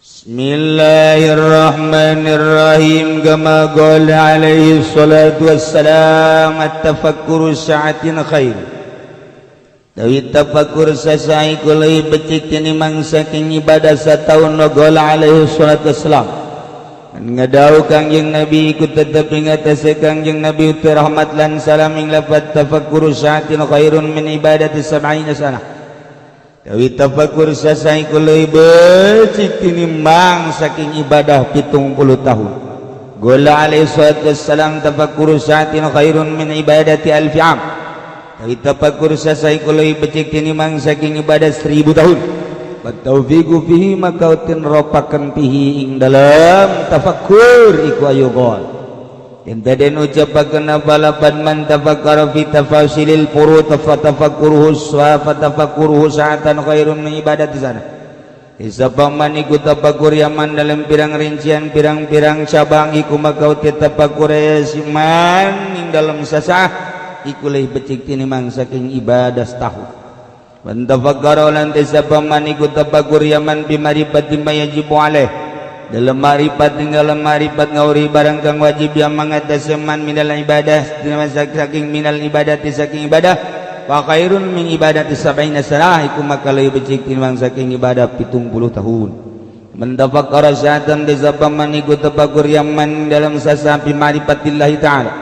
Bismillahirrahmanirrahim. Kama qala alaihi salatu wassalam, at-tafakkuru sa'atin khair. Dawi tafakkur sasai kulai becik tini mangsa king ibadah sataun qala alaihi salatu wassalam. Ngadau kangjeng Nabi ikut tetep ingatase kangjeng Nabi uti rahmat lan salam ing lafaz tafakkuru sa'atin khairun min ibadati sab'ina sanah. Dawi tafakkur sasai kulai becik tinimbang saking ibadah 70 tahun. Qala alaihi salatu wassalam tafakkuru sa'atin khairun min ibadati alfi am. Dawi tafakkur sasai kulai becik tinimbang saking ibadah 1000 tahun. Wa taufiqu fihi maka utin ropaken fihi ing dalam tafakkur iku ayo qol. Ente den ucapaken apalapan man tafakkara fi tafasilil furud fatafakkuruhu fatafakkuruhu sa'atan khairun min ibadati sana. Isapaman iku tafakkur yaman dalam pirang rincian pirang-pirang cabang iku maka uti tafakkur siman ing dalam sasah iku leh becik tinimbang saking ibadah setahun. Man tafakkara lan isapaman iku tafakkur yaman bi marifati ma yajibu alaih dalam marifat dalam marifat ngauri barang kang wajib yang mengataseman minal ibadah saking minal ibadati saking ibadah wa khairun min ibadati sab'ina sanah iku maka leuwih becik tinimbang saking ibadah 70 tahun. Man tafakkara sa'atan disapaman iku tafakkur yaman dalam sasampi marifatillah taala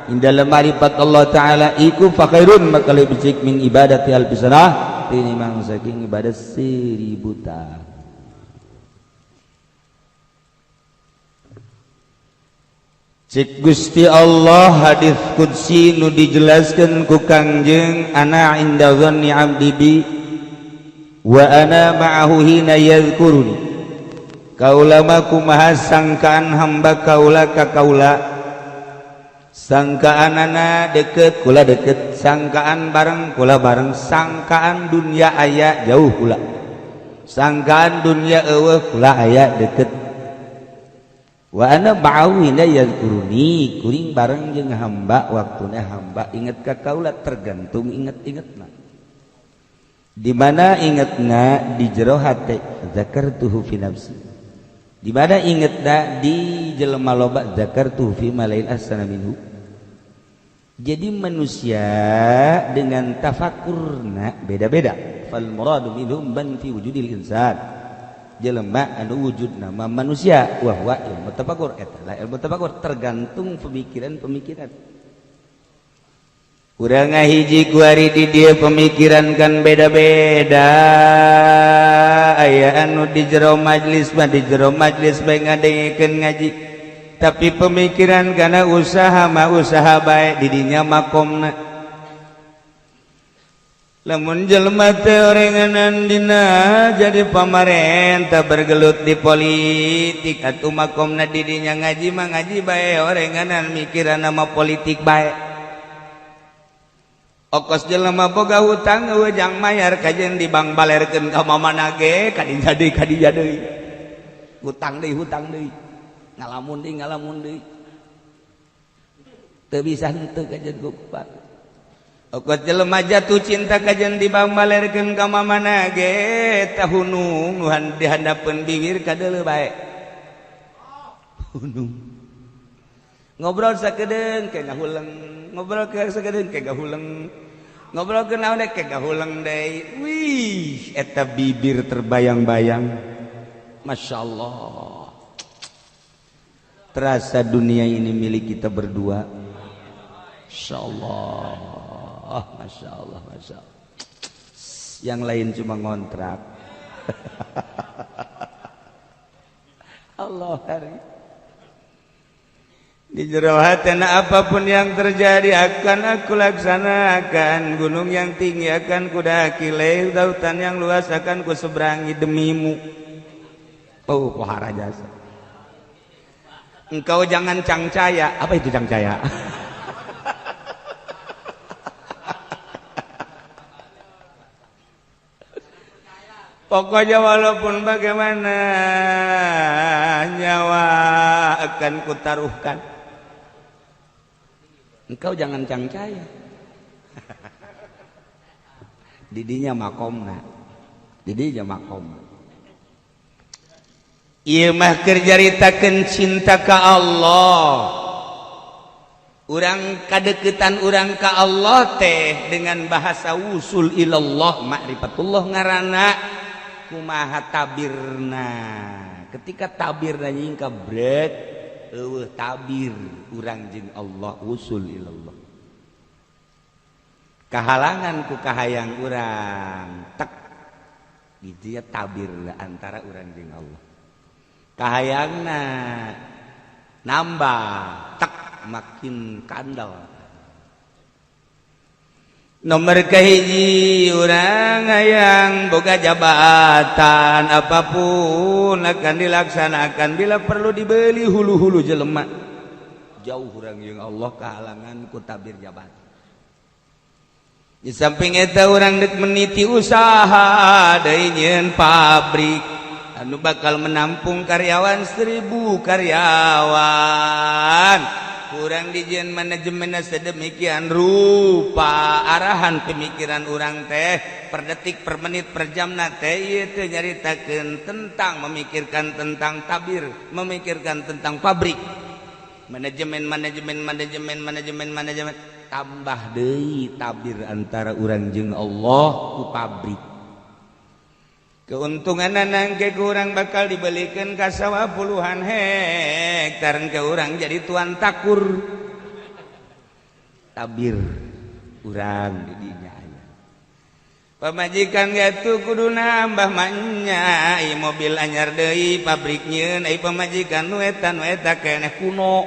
in dalam marifat Allah taala iku fa khairun maka leuwih becik min ibadati alfi sanah tinimbang saking ibadah 1000 tahun. Cik Gusti Allah hadis qudsi nu dijelaskan ku Kangjeng ana inda dhanni abdi bi wa ana ma'ahu hina yadhkuruni. Kaula mah kumaha sangkaan hamba kaula ka kaula. Sangkaanana deket kula deket, sangkaan bareng kula bareng, sangkaan dunia aya jauh kula. Sangkaan dunia eueuh kula aya deket. Wa ana ba'awina yadhkuruni kuring bareng jeung hamba waktuna hamba inget ka kaula tergantung inget-ingetna. Di mana ingetna di jero hate zakartuhu fi nafsi. Di mana ingetna di jelema loba zakartuhu fi malail asana minhu. Jadi manusia dengan tafakkurna beda-beda. Fal muradu minhum ban fi wujudil insan. Jelema anu wujud nama manusia wahwa ilmu tafakkur eta ilmu tafakkur tergantung pemikiran-pemikiran. Urang ngahiji ku ari di dieu pemikiran kan beda-beda. Aya anu di jero majelis mah di jero majelis bae ngadengekeun ngaji. Tapi pemikiran kana usaha mah usaha bae di dinya makomna. Lamun jelema teh orenganan dina jadi pamarentah bergelut di politik atuh makomna di dinya ngaji mah ngaji bae orenganan mikiran nama politik bae. Okos jelema boga hutang eueuh jang mayar kajen di bank balerkeun ka mamana ge kadinya deui. Hutang deui. Ngalamun deui. Teu bisa henteu kajen ku Pak. Okot jelema jatuh cinta kajen di bank balerkeun ka mamana ge tah hunung nu dihandapeun bibir kadeuleu bae. Hunung. Ngobrol sakedeung ke ngahuleng, ngobrol ke sakedeung ke ngahuleng. Ngobrol ke naon ke ngahuleng deui. Wih, eta bibir terbayang-bayang. Masyaallah. Terasa dunia ini milik kita berdua. Insyaallah. Masya Allah. Yang lain cuma ngontrak. Allah hari. Di jero hatena apapun yang terjadi akan aku laksanakan. Gunung yang tinggi akan kudaki, lautan yang luas akan kuseberangi demimu. Oh, pohara jasa. Engkau jangan cangcaya. Apa itu cangcaya? Pokoknya walaupun bagaimana nyawa akan kutaruhkan. Engkau jangan cangcaya. Didinya makomna. Didinya makom. ieu mah keur jaritakeun cinta ka Allah. Urang kadeukeutan urang ka Allah teh dengan bahasa wusul ilallah ma'rifatullah ngaranna kumaha tabirna. Ketika tabirna nyingka brek eueuh tabir urang jeung Allah wusul ilallah. Kahalangan ku kahayang urang tek dieu tabir antara urang jeung Allah. Kahayangna nambah tek makin kandal. Nomor kahiji urang hayang boga jabatan apapun akan dilaksanakan bila perlu dibeli hulu-hulu jelema. Jauh urang jeung Allah kahalangan ku tabir jabatan. Di samping eta urang deuk meniti usaha deui nyeun pabrik anu bakal menampung karyawan 1000 karyawan. Urang dijieun manajemenna sedemikian rupa arahan pemikiran urang teh per detik per menit per jamna teh ieu teh nyaritakeun tentang memikirkan tentang tabir, memikirkan tentang pabrik. Manajemen tambah deui tabir antara urang jeung Allah ku pabrik. Keuntungan nangke kurang bakal dibelikan ka sawah puluhan hektar ke urang jadi tuan takur. Tabir urang di dinya aya. Pamajikan gatu kudu nambah manya, ieu mobil anyar deui pabrik nyieun, ai pamajikan nu eta keneh kuno.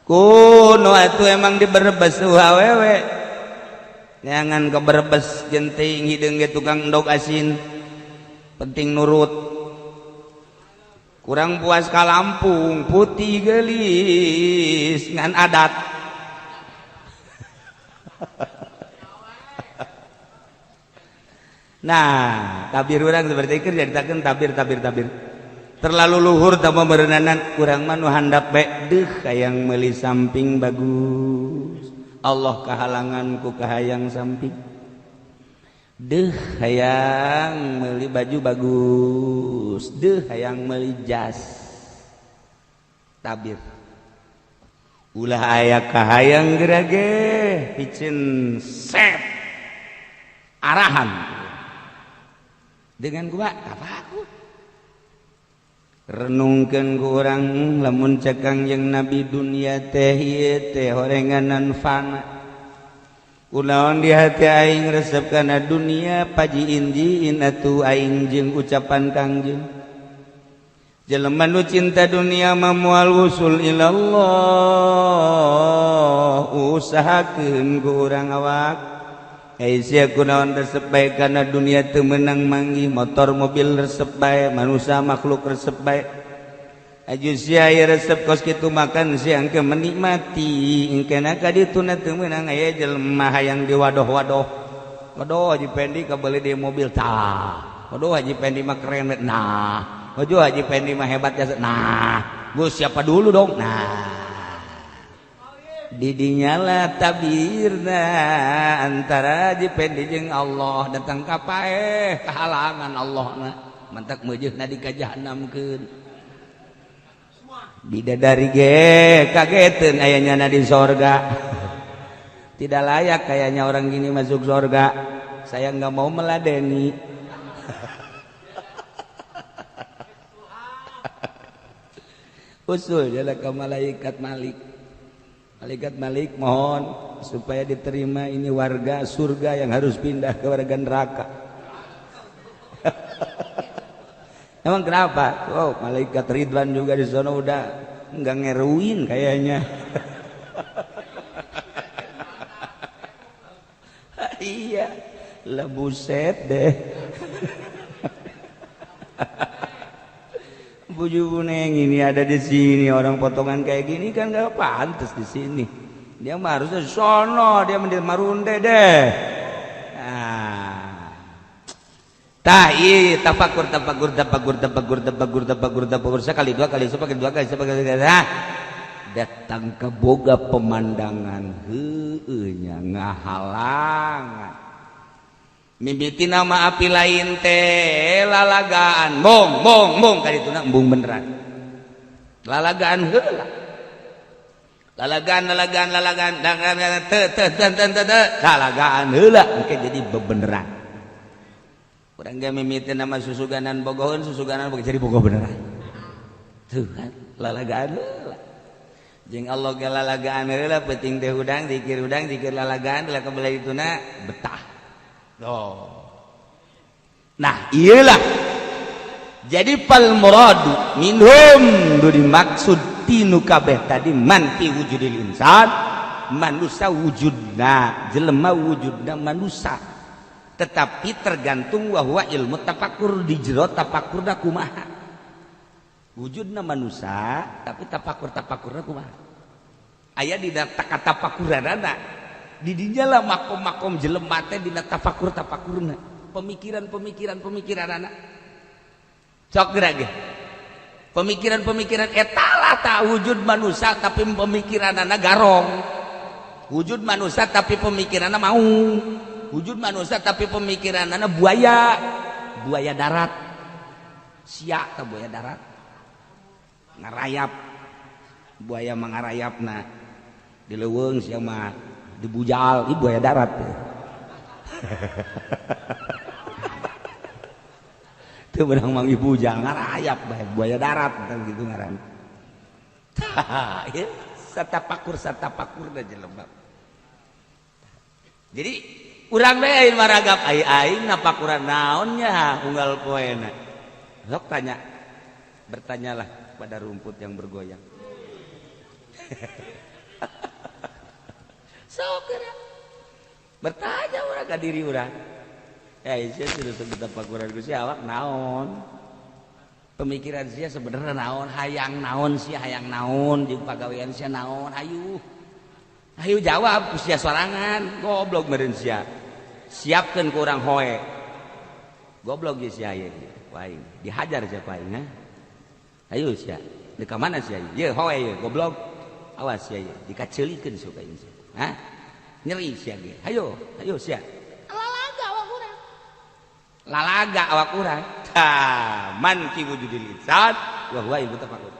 Kuno atuh emang diberebes awewe. Jangan keberebes genting hideung ge tukang endog asin. Penting nurut. Kurang puas ka Lampung, putih geulis ngan adat. Nah, tabir urang seperti keur jaritakeun tabir. Terlalu luhur tambah berendanan kurang mah nu handap bae deuh hayang meuli samping bagus. Allah kahalangan ku kahayang samping. Deuh hayang meuli baju bagus, deuh hayang meuli jas. Tabir. Ulah aya kahayang gerage picen set arahan. Dengan gua apa aku? Renungkeun ku urang lamun cekang jeung nabi dunia teh ieu teh horenganan fana. Kunaon di hati aing resep kana dunia pajiin jiin atuh aing jeung ucapan Kangjeng. Jelema nu cinta dunia mah moal usul ilallah usahakeun ku urang awak. Sia kunaon resep bae kana dunia teu meunang manggih motor mobil resep bae manusia makhluk resep bae aju sia aya resep kos kitu makan sia engke menikmati engkena ka dituna teu meunang aya jelema hayang diwadoh-wadoh wadoh Haji Pendi kabeli di mobil tah wadoh Haji Pendi mah keren nah waduh Haji Pendi mah hebat ya nah Gus siapa dulu dong nah didinyala tabirna antara Haji Pendi jeung Allah datang ka paeh kahalangan Allahna mantak meujeuhna di ka jahanamkeun bidadari ge kageteun aya nyana di sorga tidak layak kayaknya orang gini masuk sorga saya enggak mau meladeni usul jalan ke malaikat Malik. Malaikat Malik mohon supaya diterima ini warga surga yang harus pindah ke warga neraka. Emang kenapa? Oh, malaikat Ridwan juga di sana udah enggak ngeruin kayaknya. Iya, lah buset deh. Buju Buneng ini ada di sini orang potongan kayak gini kan gak pantas di sini. Dia mah harusnya sono, dia mendil marunde deh. Nah, tahi tafakur sekali dua kali nah, datang ke boga pemandangan heueuh nya ngahalangan. mimiti nama api lain teh lalagaan mong kadituna embung beneran lalagaan heula lalagaan lalagaan heula engke jadi bebeneran urang ge mimiti nama susuganan bogoheun susuganan boga jadi bogoh beneran tuh kan lalagaan heula jeung Allah ge lalagaan heula penting teh udang zikir lalagaan lah kabeh dituna betah. Nah iyalah jadi pal muradu minhum do dimaksud tinu kabeh tadi man fi wujudil insan manusia wujudna jelema wujudna manusia tetapi tergantung wahwa ilmu tafakur di jero tafakurna kumaha wujudna manusia tapi tafakurna kumaha aya di tafakuranana di dinya lah makom jelema teh dina tafakurna pemikiran anak sok gerage pemikiran eta lah tak wujud manusia tapi pemikiran anak garong wujud manusia tapi pemikiran anak mau wujud manusia tapi pemikiran anak buaya darat siak ke buaya darat ngarayap buaya mangarayapna di leuweung sia mah dibujal ibu buaya darat itu benang mang ibu bujal ngarayap buaya darat gitu ngaran satapakur dah jelema jadi urang teh aing maragap aing napakuran naonnya unggal poena sok bertanyalah pada rumput yang bergoyang bertanya orang ke diri orang saya sudah tapakuran ku sia awak naon pemikiran sia sebenarnya naon hayang naon jeung pagawean sia naon hayu jawab ku sia sorangan goblok meureun sia siapkeun ku urang hoe goblok ge sia ieu paing dihajar sia paing hayu sia di ka mana sia ieu hoe ieu goblok awas sia ieu dikaceulikeun suka ieu nyeri sia ge hayo sia lalaga awak urang man ki wujudil insan wa huwa ilmu tafakkur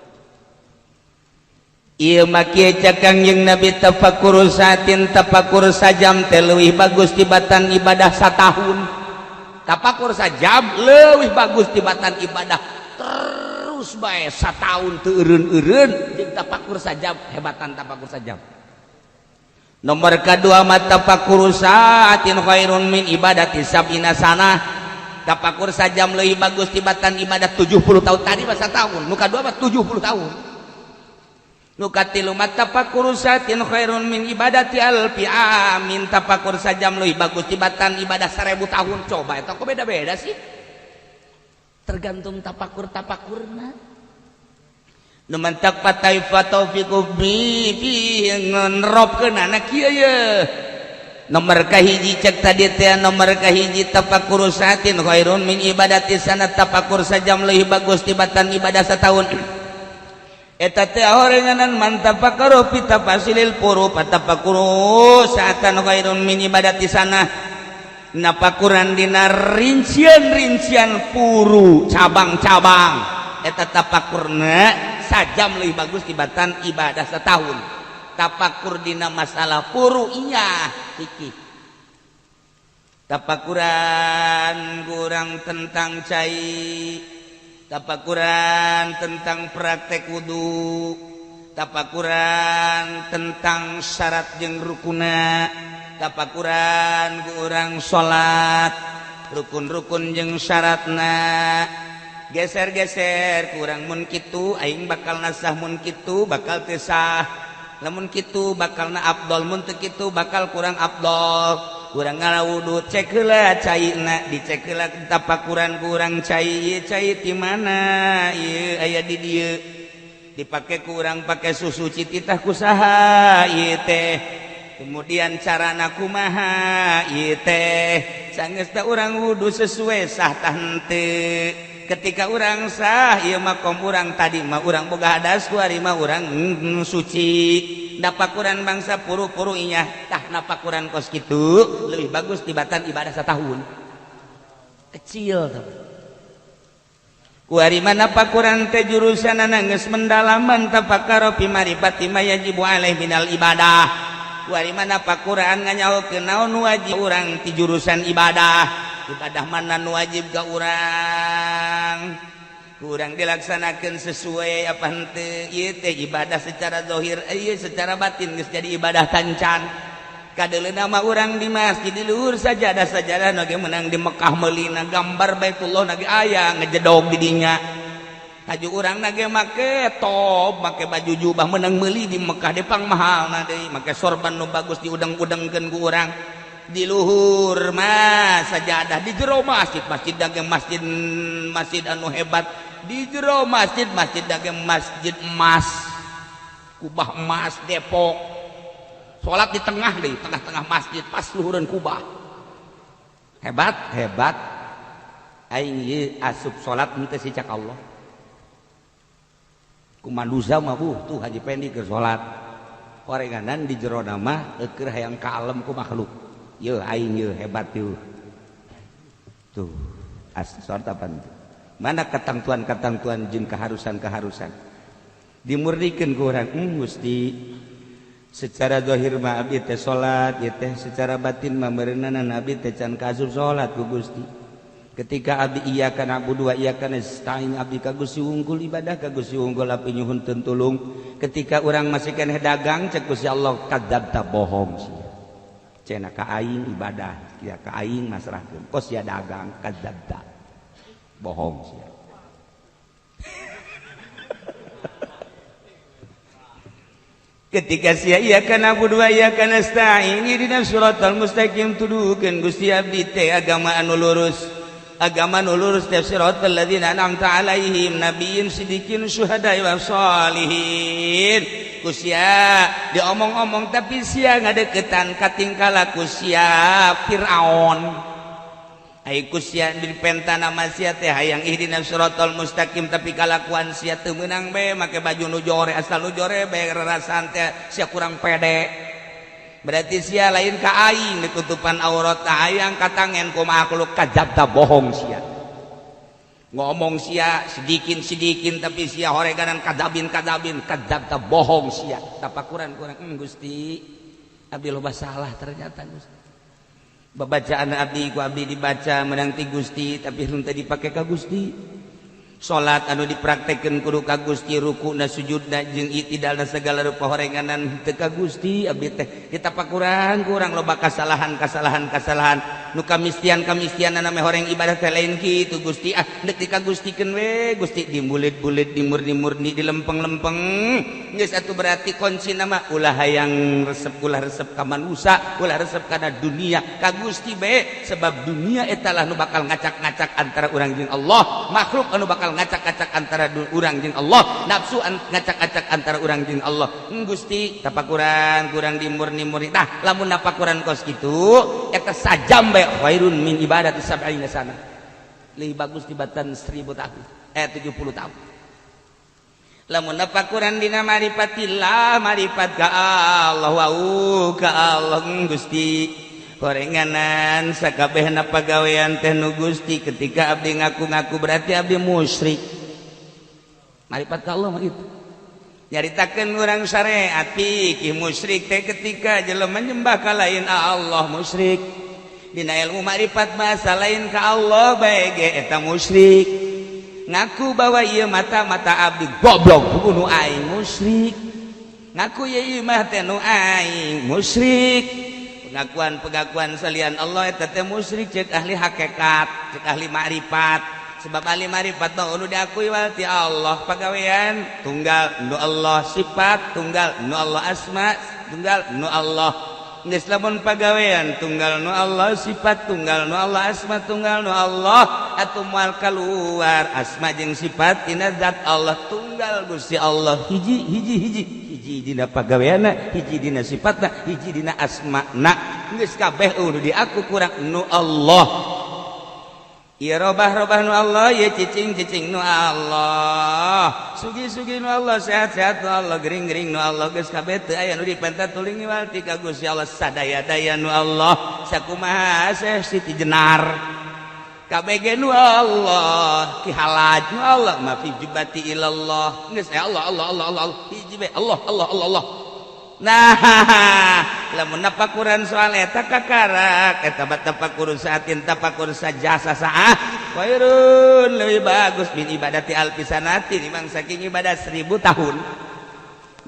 ieu maki cakang jeung nabi tafakkur satin tafakkur sajam teh leuwih bagus tibatan ibadah satahun tafakkur sajam leuwih bagus tibatan ibadah terus bae satahun teu eureun-eureun jeung tafakkur sajam hebatan tafakkur sajam. Nomor kedua mata tafakur saatin khairun min ibadati sab'ina sanah tafakur sajam leuwih bagus tibatan ibadah 70 tahun tadi masa tahun nu kadua mah 70 tahun nu katilu mata tafakur saatin khairun min ibadati alfi amin tafakur sajam leuwih bagus tibatan ibadah 1000 tahun coba eta kok beda-beda sih tergantung tafakurna nu mentak patai fataufiqu fi ngeropkeun anak kieu ye nomor kahiji cek tadi teh nomor kahiji tafakkur satin khairun min ibadati sanat tafakkur sajam leuwih bagus tibatan ibadah setahun eta teh horenganan man tafakkuru fi tafasilil furu tafakkur saatan khairun min ibadati sanah napakuran dina rincian furu cabang-cabang eta tafakkurna sajam lebih bagus tibatan ibadah setahun tafakur dina masalah furu iya iki tafakuran kurang tentang cai tafakuran tentang praktek wudu tafakuran tentang syarat jeung rukuna tafakuran kurang salat rukun-rukun jeung syaratna geser-geser kurang mun kitu aing bakal nasah mun kitu bakal teu sah lamun kitu bakal na afdol mun teu kitu bakal kurang afdol kurang ngarawudu cek heula caina dicek heula tafakuran kurang cai ti mana ieu aya di dieu dipake kurang pake susu cititah kusaha ieu teh kemudian carana kumaha ieu teh sanggeus teh urang wudu sesuai sah tah henteu ketika orang sah ieu makom urang tadi mah urang boga hadas ku ari mah urang suci dapakuran bangsa puru-puru inya tah napakuran kos kitu leuwih bagus tibatan ibadah setahun kecil kuari mana pakuran teh jurusan geus mendalaman tafakaro fi marifati ma yajibu alaih minal ibadah kuari mana pakuran nganyahokeun naon wajib urang ti jurusan ibadah mana nu wajib ka urang kurang dilaksanakan sesuai apa henteu ieu teh ibadah secara zahir ieu secara batin geus jadi ibadah tancan kadeleuna mah urang di masjid di luhur sajadah nu ge meunang di Mekah meulina gambar Baitullah nage aya ngejedog di dinya haju urang nage make top make baju jubah meunang meuli di Mekah depang mahalna deui make sorban nu bagus diudeng-udengkeun ku urang di luhur mah sajadah di jero masjid dage masjid anu hebat di jero masjid dage masjid emas kubah emas Depok salat di tengah deui tengah-tengah masjid pas luhureun kubah hebat aing ieu asup salat henteu sicak Allah kumanduza mah tuh Haji Pendi keur salat korenganan di jero nama keur hayang kalem ku makhluk yo aing yo hebat yo tuh salat apa itu mana ketentuan jeung keharusan dimurnikeun ku urang Gusti secara zahir mah abdi teh salat ieu teh secara batin mah meureunana abdi teh can kaasup salat ku Gusti ketika abdi iyyaka na'budu wa iyyaka nasta'in abdi ka Gusti unggul ibadah ka Gusti unggul api nyuhunkeun tulung ketika urang masih keneh dagang cek Gusti Allah kadzabta bohong sia cenah ka aing ibadah ya ka aing masrahkeun kos sia dagang kadzabta bohong sia ketika sia iyyaka na'budu wa iyyaka nasta'in ihdinas siratal mustaqim tuduhkeun Gusti abdi teh agama anu lurus teh siratal ladzina an'amta 'alaihim nabiyyin sidiqin syuhada'i was shalihin ku sia diomong-omong tapi sia ngadeukeutan katingkala ku sia Firaun ai ku sia dipenta nama sia teh hayang ihdinas siratal mustaqim tapi kalakuan sia teu meunang bae make baju nu jore asal nu jore bae rarasan teh sia kurang pede berarti sia lain ka aing ditutupan aurat hayang katangen ku makhluk kadzabta bohong sia ngomong sia sidikin tapi sia horeganan kadzabin kadzabta bohong sia tapakuran kurang Gusti abdi loba salah ternyata Gusti babacaan abdi ku abdi dibaca menang ti Gusti tapi henteu dipake ka Gusti salat anu dipraktekkeun kudu ka Gusti rukuna sujudna jeung itidalna segala rupa horenganan teu ka Gusti abdi teh ditapakuran kurang loba kasalahan nu kamistian-kamistianna me horeng ibadah teh lain kitu Gusti deuk ka Gustikeun we Gusti dimbulit-bulit dimurni-murni dilempeng-lempeng geus atuh berarti kuncina mah ulah hayang resep ka manusia ulah resep kana dunia ka Gusti bae sebab dunia eta lah nu bakal ngacak-ngacak antara urang jeung Allah makhluk anu bakal ngacak-ngacak antara urang jeung Allah nafsu ngacak-ngacak antara urang jeung Allah Gusti tapakuran kurang dimurni-murni tah lamun tapakuran kos kitu eta sajam bae khairun min ibadati sab'ina sana lebih bagus dibatan 1000 tahun 70 tahun lamun tapakuran dina marifatillah marifat ka Allah wa ka Allah Gusti korenganan sakabehna pagawean teh nu Gusti ketika abdi ngaku-ngaku berarti abdi musyrik marifat ka Allah mah gitu nyaritakeun urang syariat fikih musyrik teh ketika jelema nyembah ka lain Allah musyrik dina ilmu marifat mah lain ka Allah bae ge eta musyrik ngaku bahwa ieu mata abdi goblok kudu nu aing musyrik ngaku ieu mah teh nu aing musyrik pengakuan salian Allah eta teh musyrik cek ahli hakikat cek ahli makrifat sebab ahli makrifat mah anu diakui ti Allah pagawean tunggal nu Allah sifat tunggal nu Allah asma tunggal nu Allah geus lamun pagawean tunggal nu Allah sifat tunggal nu Allah asma tunggal nu Allah atuh moal kaluar asma jeung sifat tina zat Allah tunggal Gusti Allah hiji dina pagaweana hiji dina sifatna hiji dina asmana geus kabeh nu diaku kurang nu Allah ieu robah nu Allah ieu cicing nu Allah sugi nu Allah sehat nu Allah gering nu Allah geus kabeh teu aya nu dipenta tuling walti ka Gusti Allah sadaya-daya nu Allah sakumaha Syekh Siti Jenar kabeh nu Allah ki halaj nu Allah ma fi jibati ilallah geus Allah Allah Allah Allah hiji be Allah Allah Allah Allah. Nah lamun tafakuran soal eta kakarak eta tafakur saatin tafakur sajasa saah khairun leuwih bagus min ibadati alfisanati timang saking ibadah 1000 tahun.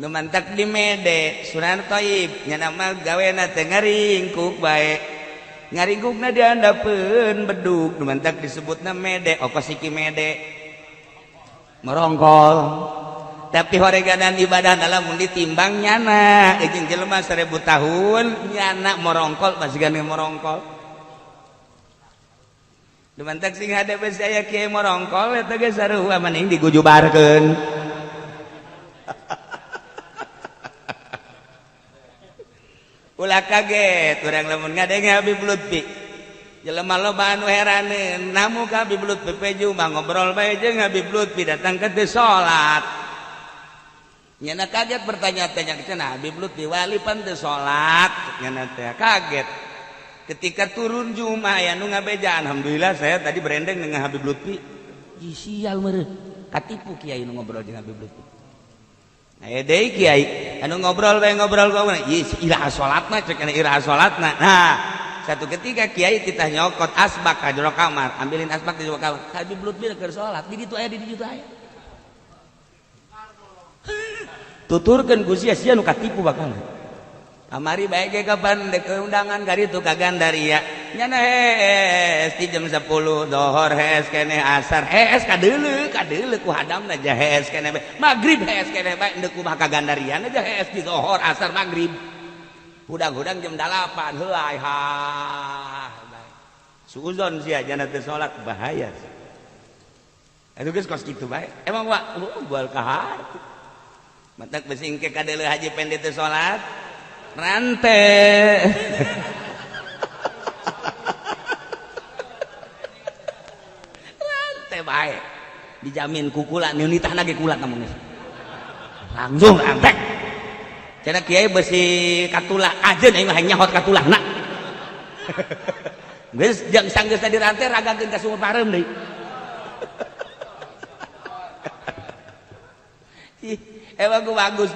Nu mantak di mede sunan thayyib nya nama gawena teh ngaringkuk bae ngaringkukna diandapeun bedug nu mantak disebutna mede ongkos iki mede merongkol. Tapi horeganan ibadah lamun ditimbang nyana jeung jelema 1000 tahun nyana morongkol masigana morongkol. Dumantak sing hadap saya kieu morongkol eta ge sarua mending digujubarkeun. Ulah kaget urang lamun ngadenge Habib Lutfi. Jelema loba anu heraneun namu ka Habib Lutfi peju mah ngobrol bae jeung Habib Lutfi datang ke teu salat. Nyana kaget bertanya-tanya cenah Habib Lutfi wali pan teu salat nyana teh kaget ketika turun Jumat aya nu ngabejaan alhamdulillah saya tadi berendeng dengan Habib Lutfi ih sial meureun katipu kiai nu ngobrol jeung Habib Lutfi aya deui kiai anu ngobrol bae ngobrol ih iraha salatna cek anu iraha salatna. Nah satu ketika kiai titah nyokot asbak ka jero kamar ambilin asbak di jero kamar Habib Lutfi keur salat di ditu aya di ditu aya tuturkan ku sia-sia nu katipu bakal amari bae ge kapan dek undangan ka ditu ka Gandaria nyana hees di jam 10 dohor hees keneh asar hees kadeuleu ku hadamna aja hees keneh bae magrib hees keneh bae endeu kumaha ka Gandaria aja hees di dohor asar magrib hudang-hudang jam 8 heuai ha suuzon sia jana teu salat bahaya atuh geus kos kitu bae emang wa bual kahar mantak besingke kadeuleu haji pende teu salat rante rante bae dijamin ku kula nu nitahna ge kula namun langsung rantek cenah kiai besi katulah ajeun aing mah nyahot katulahna geus jang sanggeus tadi rantai ragakeun ka sumur pareum deui emang ku bagus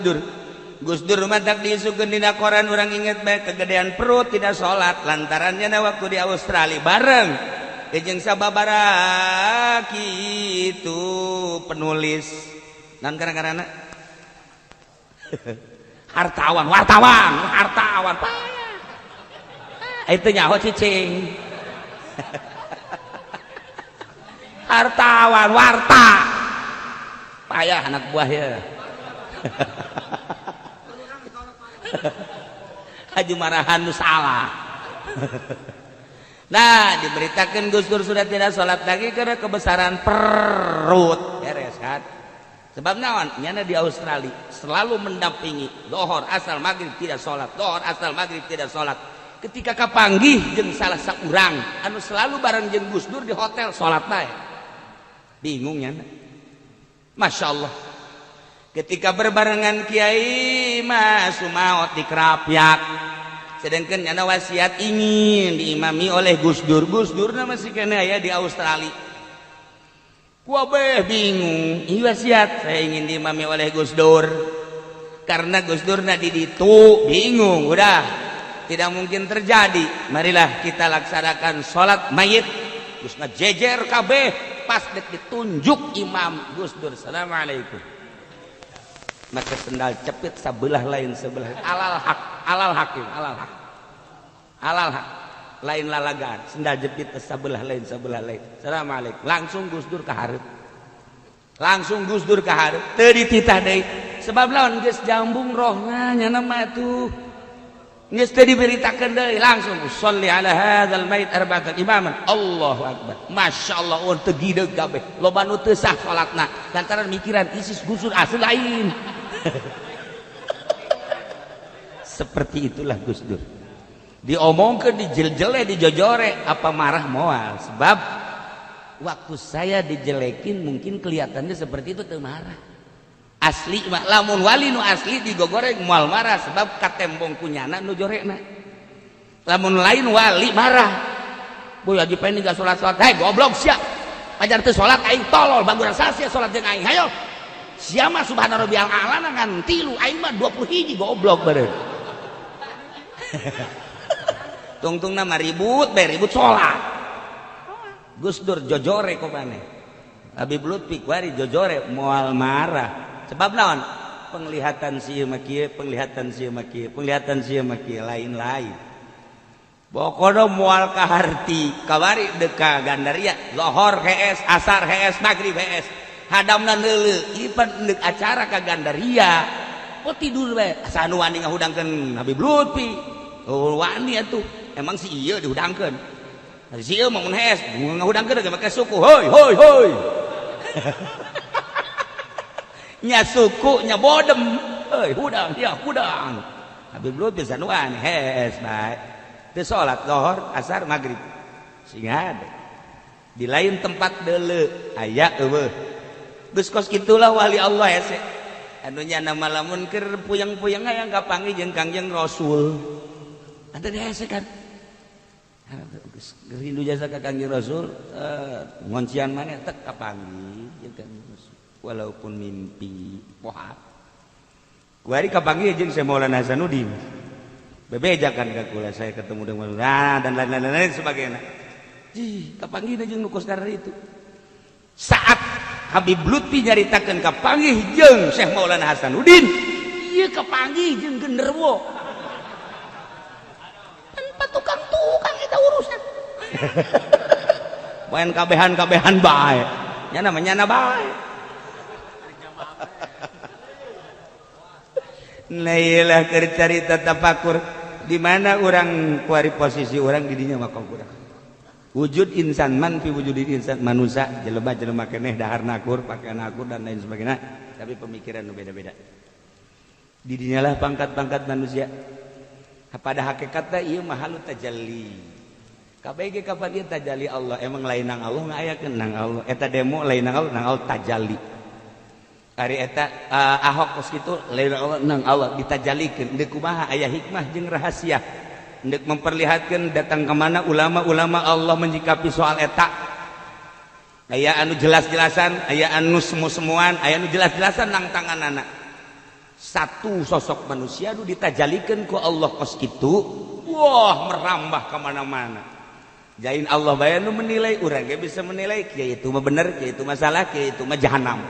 Gus Dur mantak diisukeun dina koran urang inget bae kegedean perut tidak salat lantarannya waktu di Australia bareng jeung sababaraha kitu penulis naon gara-garana wartawan itu nyaho cicing hartawan warta payah anak buah ya Haji marahan nu salah. Nah diberitakan Gus Dur sudah tidak sholat lagi karena kebesaran perut beres kan sebab naon nyana di Australia selalu mendampingi dohor asal maghrib tidak sholat dohor asal maghrib tidak sholat ketika kapanggih jeung salah saurang anu selalu bareng jeung Gus Dur di hotel sholat bae bingung nyana Masya Allah ketika berbarengan kiai mah sumaot di Kerapyak sedangkan nyana wasiat ingin diimami oleh Gus Dur masih kena ya di Australia kuabeh bingung ini wasiat saya ingin diimami oleh Gus Dur karena Gus Dur di ditu bingung udah tidak mungkin terjadi marilah kita laksanakan sholat mayit Gus jejer kabeh pas ditunjuk imam Gus Dur assalamualaikum maka sendal cepit sebelah lain sebelah alal hak lain lalagan sendal jepit sebelah lain assalamualaikum langsung Gus Dur kaharep teu dititah deui sebab lawan geus jambung rohna nya nama tuh geus teu diberitakeun deui langsung sholli ala hadzal mayit arba'atan imaman Allahu akbar masyaallah teu gideug kabeh loba nu teu sah salatna lantaran mikiran isis Gus Dur asli lain seperti itulah Gus Dur diomongkeun dijeljele dijojore apa marah moal sebab waktu saya dijelekin mungkin kelihatannya seperti itu teu marah asli mah lamun wali nu asli digogoreng moal marah sebab katembong kunyana nu jorena lamun lain wali marah Boy Haji Pendi gak sholat, hei goblok sia ajar teu sholat aing tolol baguran sasia sholat jeung aing hayo sia mah subhana rabbiyal a'la ngan 3 aing mah 21 goblok beureun tungtungna mah ribut sholat Gus Dur jojore kok maneh Habib Lutfi kuari jojore moal marah sebab naon penglihatan sieu mah kieu penglihatan sieu mah kieu lain-lain pokoknya mual kaharti kawari deka Gandaria lohor hees asar hees maghrib hees hadamna neuleuh ieu dek acara ka Gandaria oh tidur we asa anu wani ngahudangkeun Habib Lutfi oh wani atuh emang si ieu dihudangkeun si ieu mah mun hees ngahudangkeun ge make suku hoi nya suku nya bodem euy hudang ya hudang Habib Lutfi anu wani hees bae teu salat zuhur asar maghrib sehingga ada di lain tempat deuleu aya eueuh geus kos kitulah wali Allah hese anu nya nama lamun keur puyeng-puyeng hayang kapanggih jeung Kangjeng Rasul ada hese kan geus rindu jasa ka Kangjeng Rasul ngoncian maneh tek kapanggih jeung Kangjeng Rasul walaupun mimpi poha kuari kapanggih jeung Syekh Maulana Hasanuddin bebejakan ke kula saya ketemu dengan dan lain-lain sebagainya. Kapanggih jeung nu kosdar itu. Saat Habib Lutfi nyaritakeun kapanggih jeung Syekh Maulana Hasanuddin, ieu kapanggih jeung genderuwo. Tanpa tukang-tukang eta urusan. Poen kabehan-kabehan bae. Nya namanya bae. Nailah keur carita tafakur di mana orang kuari posisi orang di dinya maka kurang wujud insan man fi wujudin insan manusia jelema keneh dahar nakur pakaian nakur dan lain sebagainya tapi pemikiran beda-beda di dinya lah pangkat-pangkat manusia pada hakikatna ieu mah halu tajalli kabeh ge kapan ieu tajalli Allah emang lain nang Allah ngayakeun nang Allah eta demo lain nang Allah tajalli ari eta Ahok kos kitu lain Allah nang Allah ditajalikeun deuk kumaha aya hikmah jeung rahasia deuk memperlihatkeun datang ke mana ulama-ulama Allah menyikapi soal eta aya anu jelas-jelasan aya anu semu-semuan aya anu jelas-jelasan nang tanganana satu sosok manusia nu ditajalikeun ku Allah kos kitu wah merambah ka mana-mana jain Allah bae nu menilai urang ge bisa menilai kieu itu mah bener kieu itu mah salah kieu itu mah jahanam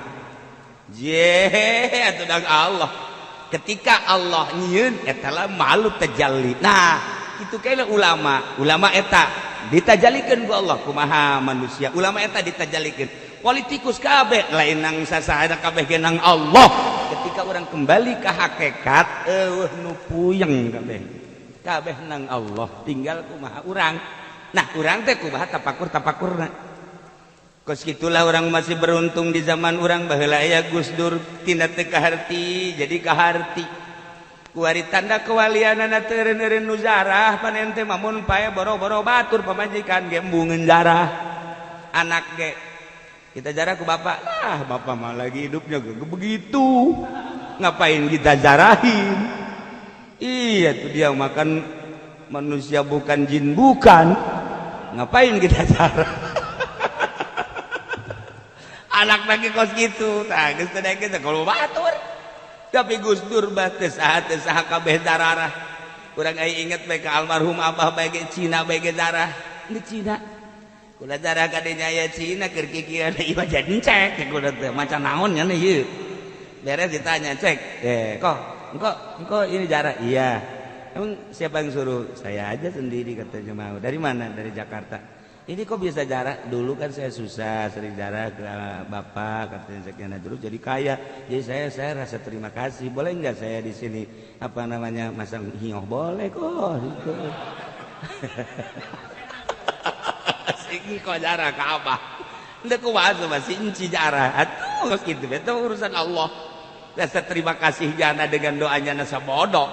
atuh dak Allah ketika Allah nyieun eta lah malu tajalli nah kitu kae ulama eta ditajallikeun ku Allah kumaha manusia ulama eta ditajallikeun politikus kabeh lain nang sasaha kabeh ge nang Allah ketika orang kembali ke hakikat nu puyeng kabeh nang Allah tinggal kumaha urang nah urang teh kumaha tapakurna kos gitulah orang masih beruntung di zaman orang baheula aya Gus Dur tina teu kaharti jadi kaharti kuari tanda kewalianana teu eureun-eureun nu zarah panen teh mamun pae boro-boro batur pamajikan ge embungeun zarah anak ge kita zarah ku bapak lah bapak mah lagi hidupnya begitu ngapain kita zarahin iya tuh dia makan manusia bukan jin bukan ngapain kita zarah anak lagi kos gitu tah geus teu daek kalau batur tapi Gus Dur bae saha kabeh dararah urang aya inget bae ka almarhum abah bae ge Cina bae ge darah di Cina kula darah ka dinya aya Cina keur kikieuan ieu mah jadi cek kula teh macan naon nya ieu beres ditanya cek kok engko ini darah iya emang siapa yang suruh saya aja sendiri katanya mau dari mana dari Jakarta ini kok bisa jarak dulu kan saya susah sering jarak ke bapak katanya sekian terus jadi kaya jadi saya rasa terima kasih boleh nggak saya di sini apa namanya masang hioh boleh kok gitu. Sing kok jarak ke abah ndak kuat masih inci jarak atuh gitu itu urusan Allah rasa terima kasih jana dengan doanya nasa bodoh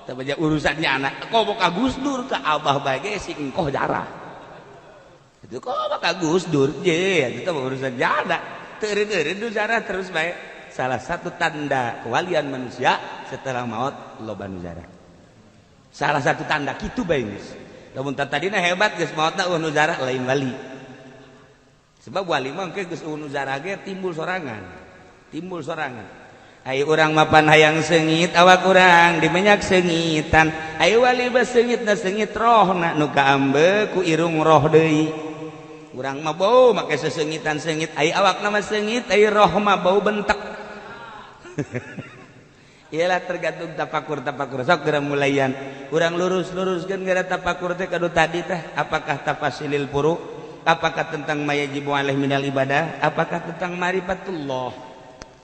tapi urusannya anak kok mau ka Gus Dur ke abah bae sing engkoh jarak itu kok maka Gus Dur je itu urusan jana teureun-eureun zarah terus bae salah satu tanda kewalian manusia setelah maut loba nu zarah salah satu tanda kitu bae geus lamun tadina hebat geus maotna nu zarah lain wali sebab wali mah geus nu zarah ge timbul sorangan ai urang mapan hayang seungit awak urang dimenyak seungitan ai wali bas seungitna seungit rohna nu kaambe ku irung roh deui urang mah bau make seseungitan seungit ai awakna mah seungit ai roh mah bau bentek ialah tergantung tapakur sok geura mulayan urang lurus-luruskeun gara tapakur teh kadu tadi teh apakah tafasilil furu apakah tentang mayajibu alaih minal ibadah apakah tentang marifatullah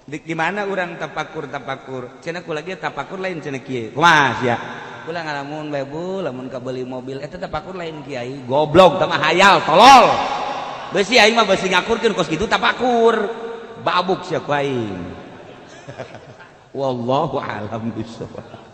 di mana urang tapakur cenah kula ge tapakur lain cenah kieu kumaha sia kula ngalamun bae bu lamun ka beuli mobil eta tapakur lain kiai goblok tah mah hayal tolol beusi aing mah beusi ngakurkeun kos kitu tapakur babuk sia ku aing wallahu a'lam bishawab.